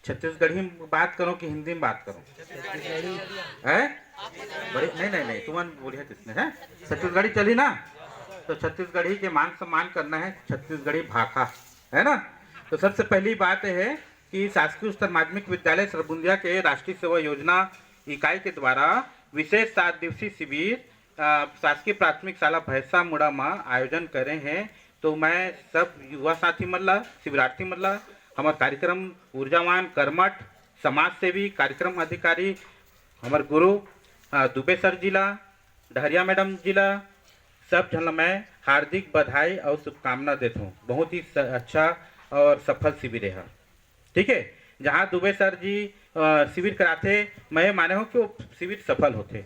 छत्तीसगढ़ी में बात करो कि हिंदी में बात करो? है बड़े नहीं नहीं नहीं, तुम बोलिए किसने है? छत्तीसगढ़ी चली ना, तो छत्तीसगढ़ी के मान सम्मान करना है, छत्तीसगढ़ी भाषा है ना। तो सबसे पहली बात है कि शासकीय उच्चतर माध्यमिक विद्यालय सरबुंदिया के राष्ट्रीय सेवा योजना इकाई के द्वारा विशेष 7 दिवसीय शिविर शासकीय प्राथमिक शाला भैंसा मुड़ा में आयोजन करे हैं। तो मैं सब युवा साथी मल्ला, शिविरार्थी मल्ला, हमारे कार्यक्रम ऊर्जावान, कर्मठ, समाज सेवी, कार्यक्रम अधिकारी, हमारे गुरु दुबे सर जिला, डहरिया मैडम जिला, सब जन मैं हार्दिक बधाई और शुभकामना देता हूँ। बहुत ही अच्छा और सफल शिविर है, ठीक है। जहाँ दुबे सर जी शिविर कराते, मैं माने हूँ कि वो शिविर सफल होते।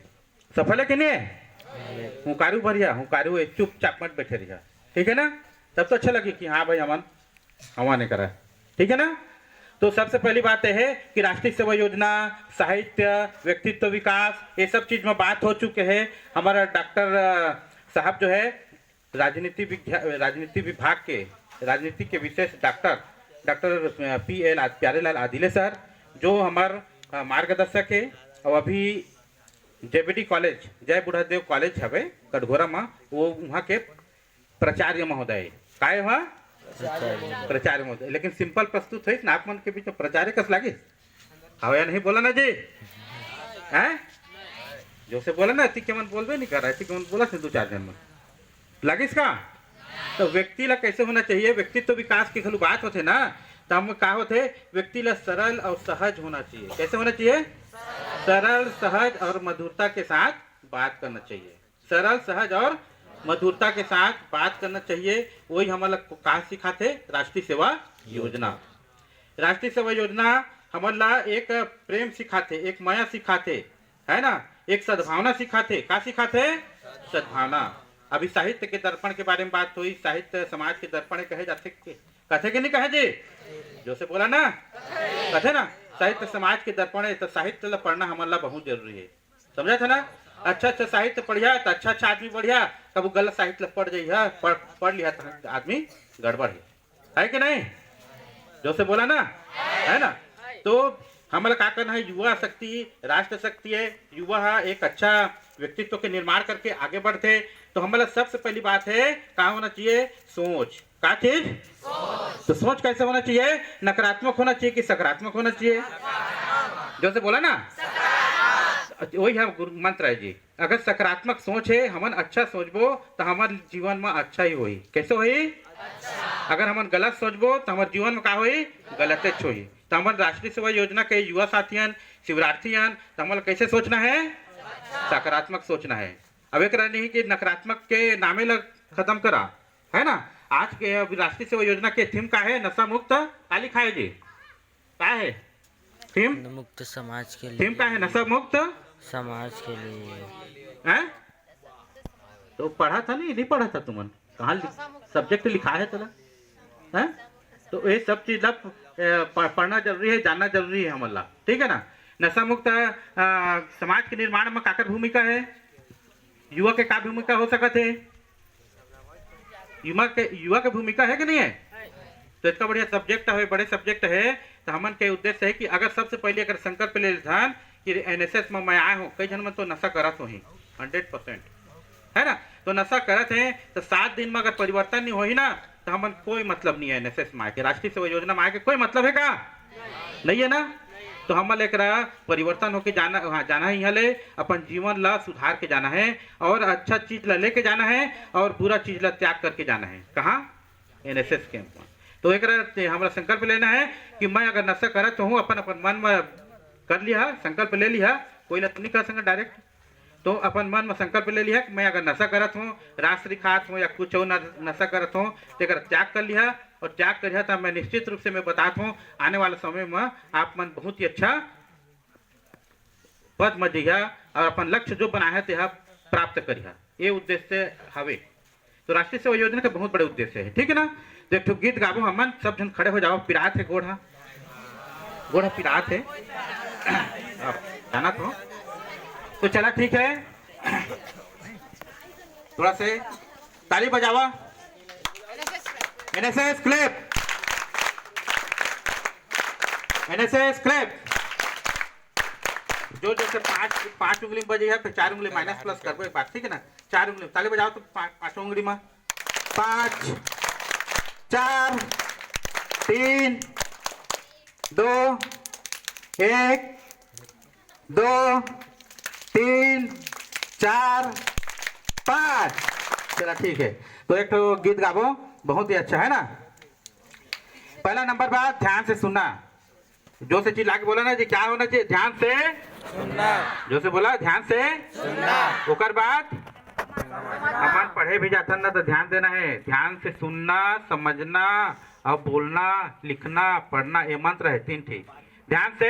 सफल है कि नहीं है? हुकारू भरिया, हुकारू चुपचाप मत बैठे रहिया, ठीक है ना। तब तो अच्छा लगे कि हाँ भाई हवा ने करा, ठीक है ना। तो सबसे पहली बात यह है कि राष्ट्रीय सेवा योजना, साहित्य, व्यक्तित्व विकास, ये सब चीज में बात हो चुके हैं। हमारा डॉक्टर साहब जो है राजनीति विभाग के राजनीति के विशेष डॉक्टर PL प्यारेलाल आदिले सर, जो हमारे मार्गदर्शक है। और अभी JBD कॉलेज, जय बुढ़ादेव कॉलेज हवे कटघोरा में, वो वहाँ के प्राचार्य महोदय काय हुआ प्राचार्य महोदय। लेकिन सिंपल प्रस्तुत है ना, आप मन के बीच में प्राचार्य कस लागे हवा नहीं बोला ना जी हैं? जो से बोला ना अति के मन बोलबे नहीं कर रहा, अति के मन बोला से 2-4 जन में लगे इसका। तो व्यक्ति ला कैसे होना चाहिए? व्यक्तित्व विकास की खलु बात होते ना, तो हम कहा होते व्यक्ति ला सरल और सहज होना चाहिए। कैसे होना चाहिए? सरल, सहज और मधुरता के साथ बात करना चाहिए। सरल, सहज और मधुरता के साथ बात करना चाहिए। वही हमारा कहा सिखाते राष्ट्रीय सेवा योजना। राष्ट्रीय सेवा योजना हमारा एक प्रेम सिखाते, एक माया सिखाते, है ना, एक सद्भावना सिखाते। क्या सिखाते? सद्भावना। अभी साहित्य के दर्पण के बारे में बात हुई। साहित्य समाज के दर्पण कहे जाते, कथे के नहीं कहे जी? जो से बोला ना कथे ना, साहित्य समाज के दर्पण है। तो साहित्य ला पढ़ना हमारा बहुत जरूरी है, समझा था ना। अच्छा साहित्य पढ़िया तो अच्छा आदमी बढ़िया, कब गलत साहित्य पढ़ जाइए, पढ़ लिया तो आदमी गड़बड़ है कि नहीं? जो से बोला ना, है ना। तो हमारा क्या करना है? युवा शक्ति राष्ट्र शक्ति है। युवा एक अच्छा व्यक्तित्व के निर्माण करके आगे बढ़ते। तो हमारा सबसे पहली बात है क्या होना चाहिए? सोच। क्या चीज? तो सोच कैसे होना चाहिए? नकारात्मक होना चाहिए कि सकारात्मक होना चाहिए? जो से बोला ना, वही है मंत्र है जी। अगर सकारात्मक सोच है, हमन अच्छा सोचबो तो हमारे जीवन में अच्छा ही होई। कैसे होई? अच्छा। अगर हमन गलत सोचबो तो हमारे जीवन में क्या होई? गलत होई। तो हमारे राष्ट्रीय सेवा योजना के युवा साथियन, शिविरार्थियन, तो हमारा कैसे सोचना है? अच्छा। सकारात्मक सोचना है। अब एक नहीं कि नकारात्मक के नामे लग खत्म करा, है ना। आज के राष्ट्रीय सेवा योजना के थीम का है? नशा मुक्त आली खाए जी। क्या है थीम? मुक्त समाज के लिए। थीम का है? नशा मुक्त समाज के लिए हैं? तो पढ़ा था नहीं पढ़ा था तुमन? कहाँ सब्जेक्ट लिखा है तेरा हैं? तो ये सब चीज पढ़ना जरूरी है, जानना जरूरी है हमारा, ठीक है ना। नशा मुक्त समाज के निर्माण में काकर भूमिका है? युवा के का भूमिका हो सकते है? युवा के भूमिका है कि नहीं है? तो इतना बढ़िया सब्जेक्ट है, बड़े सब्जेक्ट है। तो हमन के उद्देश्य है कि अगर सबसे पहले अगर संकल्प ले ध्यान कि NSS में मैं आया हूँ, कई जन मन तो नशा करत हो ही 100%, है ना। तो नशा करत है तो 7 दिन में अगर परिवर्तन नहीं हो ही ना, तो हमन कोई मतलब नहीं है NSS में आके, राष्ट्रीय सेवा योजना में आके कोई मतलब है का? नहीं है ना। तो हमारे एक परिवर्तन होके जाना, हाँ जाना है। यहाँ ले अपन जीवन ला सुधार के जाना है और अच्छा चीज ला लेके जाना है और बुरा चीज ला त्याग करके जाना है। कहाँ? NSS कैंप में। तो एक हमारा संकल्प लेना है कि मैं अगर नशा करत हूँ, अपन मन में कर लिया, संकल्प ले लिया, कोई तो नहीं कर सकता डायरेक्ट। तो अपन मन में संकल्प ले लिया कि मैं अगर नशा करत हूँ, राष्ट्रीय खात हूँ या कुछ नशा करत हूँ, तो अगर त्याग कर लिया और त्याग कर लिया तो मैं निश्चित रूप से मैं बताता हूँ आने वाले समय में आप मन बहुत ही अच्छा पद में जइहा और अपन लक्ष्य जो बना है तो प्राप्त करिहा। ये उद्देश्य हवे। तो राष्ट्रीय सेवा योजना का बहुत बड़े उद्देश्य है, ठीक है ना। तो एक गीत गाबो, हमन सब जन खड़े हो जाओ। पिरात है गोढ़ा, गोढ़ा पिरात है जाना तो चला, ठीक है। थोड़ा से ताली बजावा। NSS clip. NSS clap. जो जैसे पांच उंगली में बजी है फिर 4 उंगली माइनस प्लस कर दो एक बार, ठीक है ना। 4 उंगली ताली बजाओ तो 5 उंगली में 5 4 3 2 1 2 3 4 5। चला ठीक है, तो एक तो गीत गाबो, बहुत ही अच्छा है ना। पहला नंबर बात ध्यान से सुनना, जो से चिल्ला के बोला ना जी, क्या होना चाहिए, ध्यान से सुनना। जो से बोला ध्यान से सुनना। ओकर बाद अपन पढ़े भी जाता ना तो ध्यान देना है, ध्यान से सुनना, समझना और बोलना, लिखना, पढ़ना, ये मंत्र है 3 ठीक। ध्यान से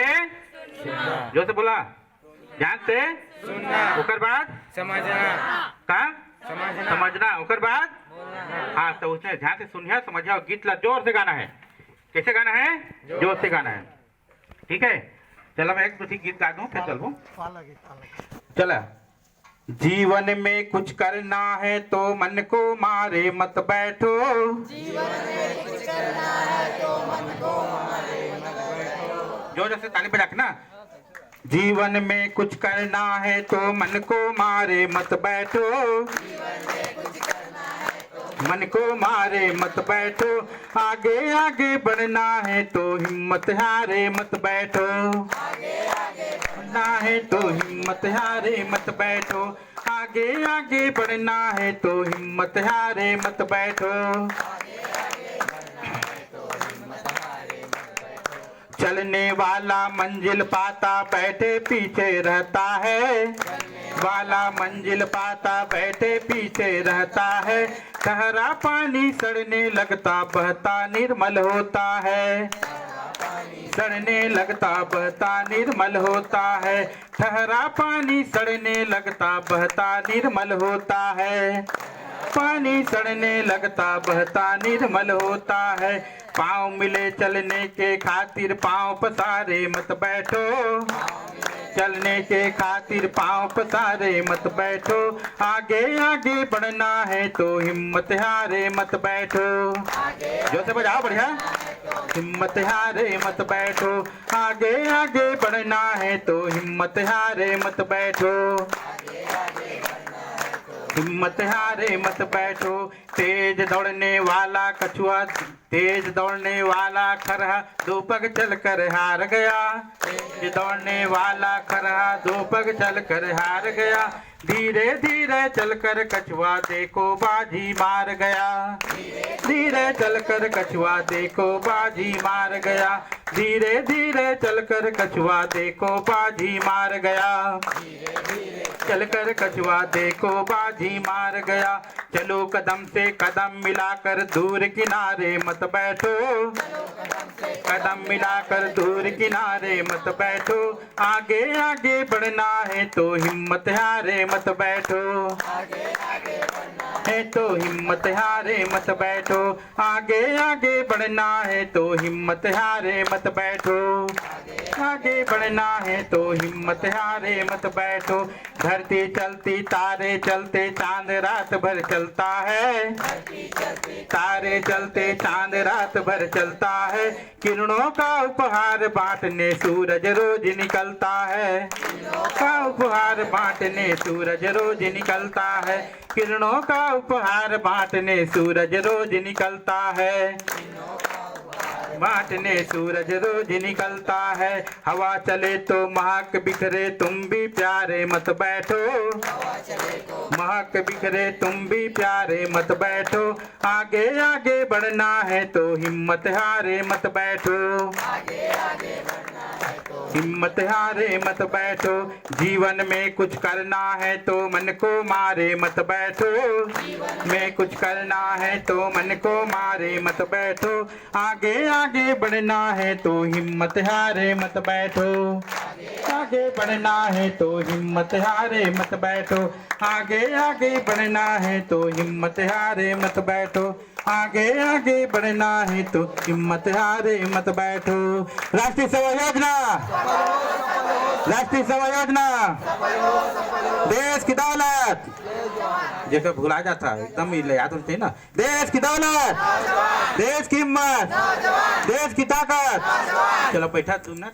सुनना। जो से बोला ध्यान से सुनना। ओकर बाद समझना का समझना। ओकर बाद हाँ, तो उसने ध्यान से सुनिया समझिया और गीत ला जोर से गाना है। कैसे गाना है? जोर से गाना है, ठीक है। चलो मैं एक 2 गीत गा दूं फिर चलो। चला। जीवन में कुछ करना है तो मन को मारे मत बैठो। जीवन में कुछ करना है तो मन को मारे मत बैठो। जोर से ताली बजा के ना। जीवन में कुछ करना है तो मन को मारे मत बैठो। जीवन में कुछ करना है तो मन को मारे मत बैठो। आगे आगे बढ़ना है तो हिम्मत हारे मत बैठो। आगे आगे बढ़ना है तो हिम्मत हारे मत बैठो। आगे आगे बढ़ना है तो हिम्मत हारे मत बैठो। चलने वाला मंजिल पाता बैठे पीछे रहता है। वाला मंजिल पाता बैठे पीछे रहता है। ठहरा पानी सड़ने लगता बहता निर्मल होता है। सड़ने लगता बहता निर्मल होता है। ठहरा पानी सड़ने लगता बहता निर्मल होता है। पानी सड़ने लगता बहता निर्मल होता है। पाँव मिले चलने के खातिर पाँव पसारे मत बैठो। चलने के खातिर पाँव पसारे मत बैठो। आगे आगे बढ़ना है तो हिम्मत हारे मत बैठो। जो से बजाओ बढ़िया। हिम्मत हारे मत बैठो। आगे आगे बढ़ना है तो हिम्मत हारे मत बैठो। हिम्मत हारे मत बैठो। तेज दौड़ने वाला कछुआ, तेज दौड़ने वाला खरहा 2 पग चल कर हार गया। तेज दौड़ने वाला खरहा 2 पग चल कर हार गया। धीरे धीरे चलकर कछुआ देखो बाजी मार गया। धीरे चलकर कछुआ देखो बाजी मार गया। धीरे धीरे चलकर कछुआ देखो बाजी मार गया। चलकर कछुआ देखो बाजी मार गया। चलो कदम से कदम मिलाकर दूर किनारे मत बैठो। कदम मिलाकर दूर किनारे मत बैठो। आगे आगे बढ़ना है तो हिम्मत हारे मत बैठो। आगे आगे बढ़ना है तो हिम्मत हारे मत बैठो। आगे आगे बढ़ना है तो हिम्मत हारे मत बैठो। आगे बढ़ना है तो हिम्मत हारे मत बैठो। धरती चलती तारे चलते चांद रात भर चलता है। तारे चलते चांद रात भर चलता है। किरणों का उपहार बांटने सूरज रोज निकलता है। का उपहार बांटने सूरज रोज निकलता है। किरणों का उपहार बांटने सूरज रोज निकलता है। बांटने सूरज रोज निकलता है। हवा चले तो महक बिखरे तुम भी प्यारे मत बैठो। महक बिखरे तुम भी प्यारे मत बैठो। आगे आगे बढ़ना है तो हिम्मत हारे मत बैठो। हिम्मत हारे मत बैठो। जीवन में कुछ करना है तो मन को मारे मत बैठो। में कुछ करना है तो मन को मारे मत बैठो। आगे आगे बढ़ना है तो हिम्मत हारे मत बैठो। आगे बढ़ना है तो हिम्मत हारे मत बैठो। आगे आगे बढ़ना है तो हिम्मत हारे मत बैठो। आगे आगे बढ़ना है तो हिम्मत हारे मत बैठो। राष्ट्रीय सेवा योजना, राष्ट्रीय सेवा योजना, देश की दौलत, जेकर भुला जाता एकदम याद होते है ना, देश की दौलत, देश की हिम्मत, देश की ताकत। चलो बैठा तुम ना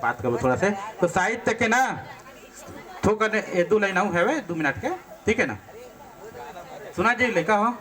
बात करो थोड़ा से। तो साहित्य के ना थोड़ा 2 लाइन है 2 मिनट के, ठीक है ना? सुना जी लेखा हो